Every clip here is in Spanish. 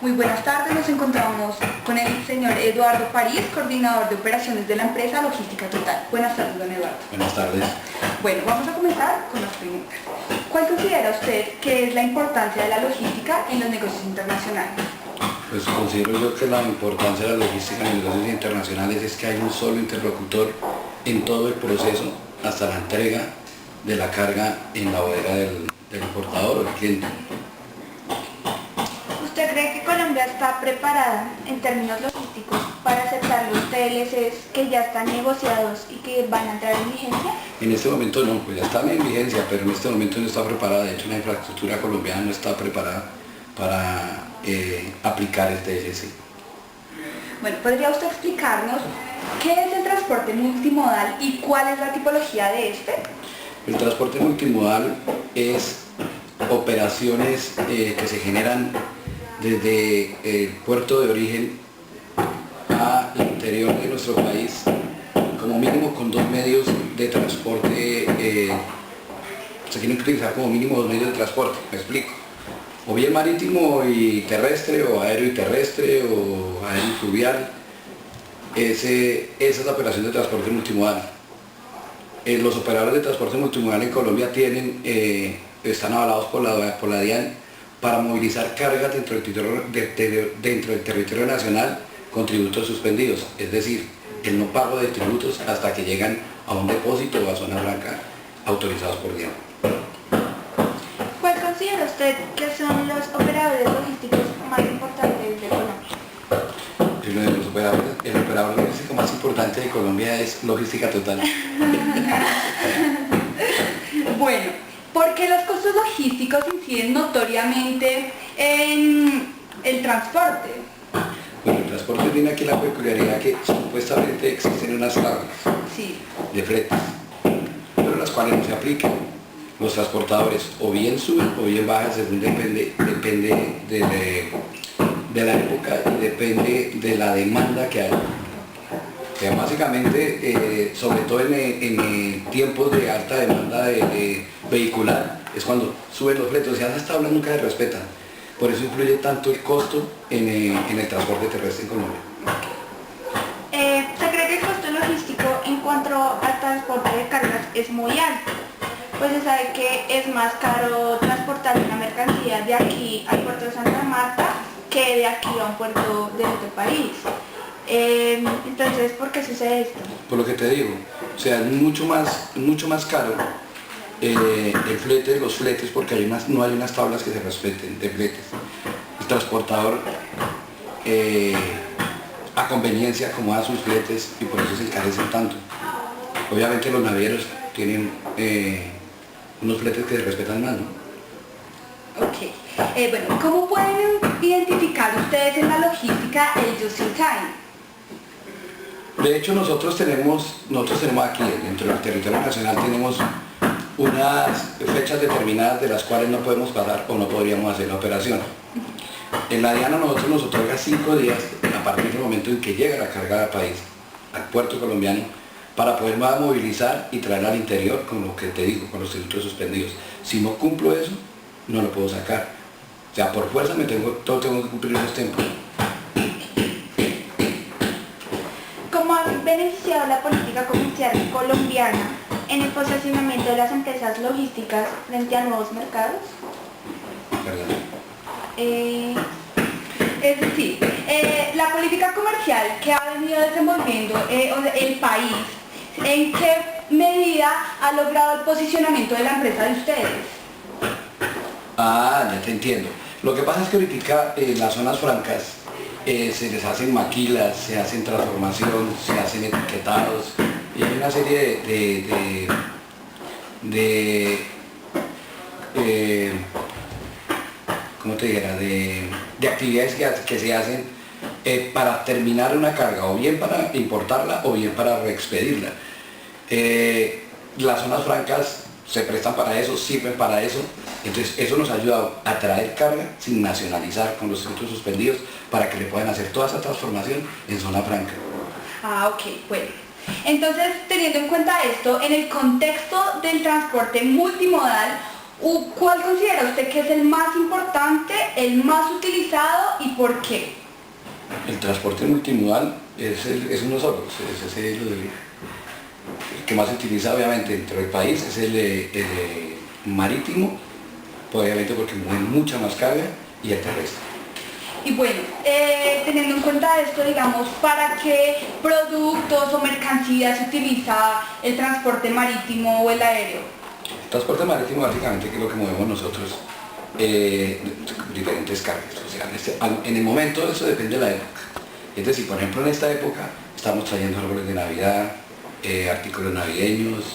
Muy buenas tardes, nos encontramos con el señor Eduardo París, coordinador de operaciones de la empresa Logística Total. Buenas tardes, don Eduardo. Buenas tardes. Bueno, vamos a comenzar con las preguntas. ¿Cuál considera usted que es la importancia de la logística en los negocios internacionales? Pues considero yo que la importancia de la logística en los negocios internacionales es que hay un solo interlocutor en todo el proceso hasta la entrega de la carga en la bodega del importador o del cliente. ¿Usted cree que Colombia está preparada en términos logísticos para aceptar los TLCs que ya están negociados y que van a entrar en vigencia? En este momento no, pues ya están en vigencia, pero en este momento no está preparada. De hecho, la infraestructura colombiana no está preparada para aplicar el TLC. Bueno, ¿podría usted explicarnos qué es el transporte multimodal y cuál es la tipología de este? El transporte multimodal es operaciones que se generan desde el puerto de origen al interior de nuestro país, como mínimo con dos medios de transporte, se tienen que utilizar como mínimo dos medios de transporte, me explico. O bien marítimo y terrestre, o aéreo y terrestre, o aéreo y fluvial. Esa es la operación de transporte multimodal. Los operadores de transporte multimodal en Colombia están avalados por la DIAN para movilizar cargas dentro del territorio nacional con tributos suspendidos, es decir, el no pago de tributos hasta que llegan a un depósito o a zona franca autorizados por DIAN. ¿Cuál considera usted que son los operadores logísticos más importantes de Colombia? El operador logístico más importante de Colombia es Logística Total. Bueno, ¿por qué los costos logísticos inciden notoriamente en el transporte? Bueno, el transporte tiene aquí la peculiaridad que supuestamente existen unas tablas de fletes, pero las cuales no se aplican. Los transportadores o bien suben o bien bajan, según depende de la época y depende de la demanda que hay. O sea, básicamente, sobre todo en tiempos de alta demanda vehicular, es cuando suben los fletes. O sea, esas tablas nunca se respetan. Por eso influye tanto el costo en el transporte terrestre en Colombia. ¿Se cree que el costo logístico en cuanto al transporte de cargas es muy alto? Pues se sabe que es más caro transportar una mercancía de aquí al puerto de Santa Marta que de aquí a un puerto de otro país. Entonces, ¿por qué sucede esto? Por lo que te digo, o sea, es mucho más caro los fletes, porque no hay unas tablas que se respeten de fletes. El transportador a conveniencia acomoda sus fletes y por eso se encarecen tanto. Obviamente los navieros tienen unos fletes que se respetan más, ¿no? Ok. Bueno, ¿cómo pueden identificar ustedes en la logística el just in time? De hecho, nosotros tenemos aquí, dentro del territorio nacional, tenemos unas fechas determinadas de las cuales no podemos pasar o no podríamos hacer la operación. En la DIAN nosotros nos otorga 5 días a partir del momento en que llega la carga al país, al puerto colombiano, para poder movilizar y traerla al interior, con lo que te digo, con los tributos suspendidos. Si no cumplo eso, no lo puedo sacar. O sea, por fuerza tengo que cumplir esos tiempos. ¿Cómo ha beneficiado la política comercial colombiana en el posicionamiento de las empresas logísticas frente a nuevos mercados? ¿Verdad? Es decir, la política comercial que ha venido desenvolviendo el país, ¿en qué medida ha logrado el posicionamiento de la empresa de ustedes? Ah, ya te entiendo. Lo que pasa es que ahorita en las zonas francas se les hacen maquilas, se hacen transformación, se hacen etiquetados y hay una serie ¿cómo te dijera? De actividades que se hacen para terminar una carga, o bien para importarla o bien para reexpedirla. Las zonas francas se prestan para eso, sirven para eso. Entonces eso nos ha ayudado a traer carga sin nacionalizar, con los tributos suspendidos, para que le puedan hacer toda esa transformación en zona franca. Ah, ok, bueno. Entonces, teniendo en cuenta esto, en el contexto del transporte multimodal, ¿Cuál considera usted que es el más importante, el más utilizado y por qué? El transporte multimodal es uno solo, es el que más se utiliza obviamente dentro del país, es el marítimo, obviamente porque mueve mucha más carga, y el terrestre. Y bueno, teniendo en cuenta esto, digamos, ¿para qué productos o mercancías se utiliza el transporte marítimo o el aéreo? El transporte marítimo básicamente, que es lo que movemos nosotros, diferentes cargas. O sea, en el momento eso depende de la época. Es decir, por ejemplo, en esta época estamos trayendo árboles de Navidad, artículos navideños,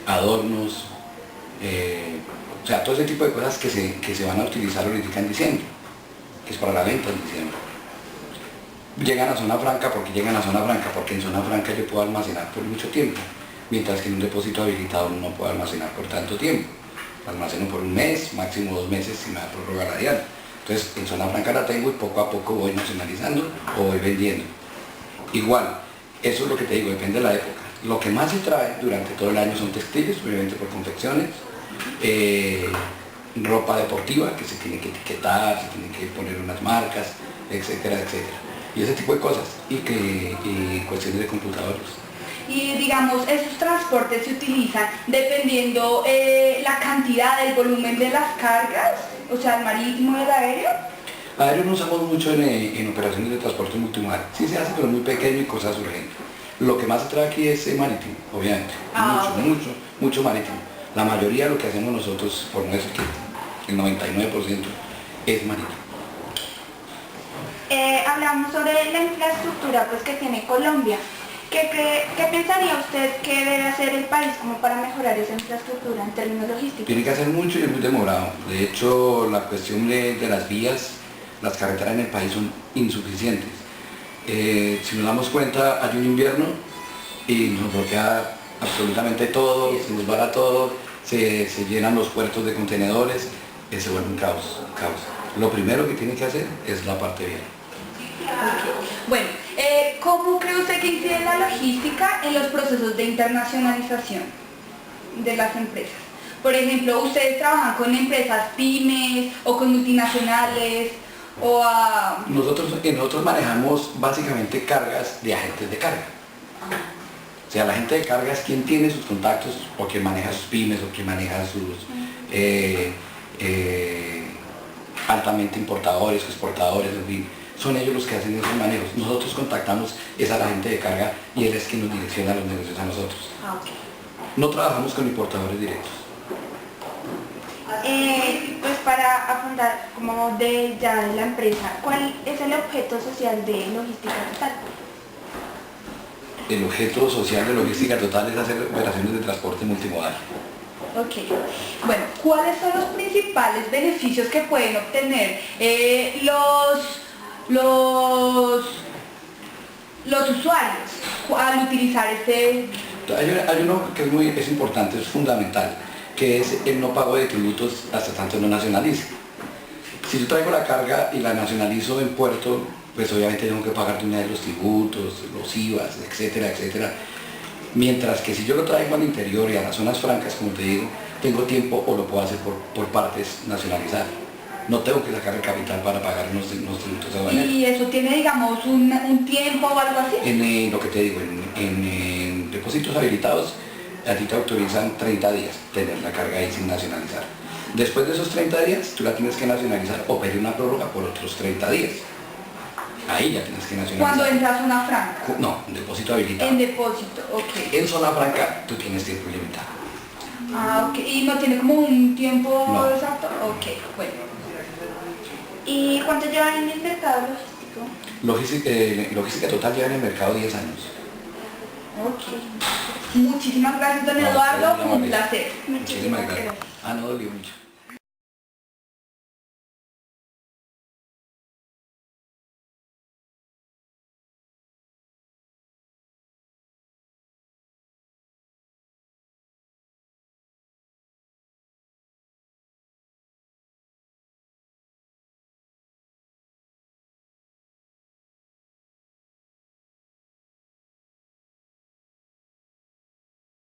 adornos, o sea, todo ese tipo de cosas que se van a utilizar ahorita en diciembre, que es para la venta en diciembre. Llegan a zona franca, porque llegan a zona franca, porque en zona franca yo puedo almacenar por mucho tiempo, mientras que en un depósito habilitado no puedo almacenar por tanto tiempo. Almaceno por un mes, máximo 2 meses si me da prórroga radial. Entonces en zona franca la tengo y poco a poco voy nacionalizando o voy vendiendo. Igual, eso es lo que te digo, depende de la época. Lo que más se trae durante todo el año son textiles, obviamente por confecciones, ropa deportiva que se tiene que etiquetar, se tiene que poner unas marcas, etcétera, etcétera. Y ese tipo de cosas, y cuestiones de computadores. Y digamos, esos transportes se utilizan dependiendo la cantidad, el volumen de las cargas, o sea, el marítimo y el aéreo. Aéreo no usamos mucho en operaciones de transporte multimodal. Sí se hace, pero muy pequeño y cosas urgentes. Lo que más se trae aquí es marítimo, obviamente. Mucho marítimo. La mayoría de lo que hacemos nosotros, por no decir que el 99% es marítimo. Hablamos sobre la infraestructura pues, que tiene Colombia. ¿Qué pensaría usted que debe hacer el país como para mejorar esa infraestructura en términos logísticos? Tiene que hacer mucho y es muy demorado. De hecho, la cuestión de las vías, las carreteras en el país son insuficientes. Si nos damos cuenta, hay un invierno y nos bloquea absolutamente todo, se nos va todo, se llenan los puertos de contenedores, se vuelve un caos. Lo primero que tiene que hacer es la parte vial. Okay. Bueno, ¿cómo cree usted que incide la logística en los procesos de internacionalización de las empresas? Por ejemplo, ¿ustedes trabajan con empresas pymes o con multinacionales? Nosotros manejamos básicamente cargas de agentes de carga. O sea, la gente de carga es quien tiene sus contactos, o quien maneja sus pymes, o quien maneja sus altamente importadores, exportadores, en fin. Son ellos los que hacen esos manejos. Nosotros contactamos a la gente de carga y él es quien nos direcciona los negocios a nosotros. Okay. No trabajamos con importadores directos. Pues para afrontar como de la empresa, ¿cuál es el objeto social de Logística Total? El objeto social de Logística Total es hacer operaciones de transporte multimodal. Ok. Bueno, ¿cuáles son los principales beneficios que pueden obtener los usuarios al utilizar este? Hay uno que es importante, es fundamental, que es el no pago de tributos hasta tanto no nacionalice. Si yo traigo la carga y la nacionalizo en puerto, pues obviamente tengo que pagar de una vez los tributos, los IVAs, etcétera, etcétera. Mientras que si yo lo traigo al interior y a las zonas francas, como te digo, tengo tiempo o lo puedo hacer por partes nacionalizar. No tengo que sacar el capital para pagar unos tributos aduaneros. ¿Y eso tiene, digamos, un tiempo o algo así? En lo que te digo, en depósitos habilitados, a ti te autorizan 30 días tener la carga ahí sin nacionalizar. Después de esos 30 días, tú la tienes que nacionalizar o pedir una prórroga por otros 30 días. Ahí ya tienes que nacionalizar. ¿Cuando entras a zona franca? No, en depósito habilitado. En depósito, ok. En zona franca tú tienes tiempo limitado. Ah, ok. ¿Y no tiene como un tiempo No. exacto? Ok, bueno. ¿Y cuánto llevan en el mercado logístico? Logística Total lleva en el mercado 10 años. Ok. Muchísimas gracias, don Eduardo. Un placer. Muchísimas gracias. No dolió mucho.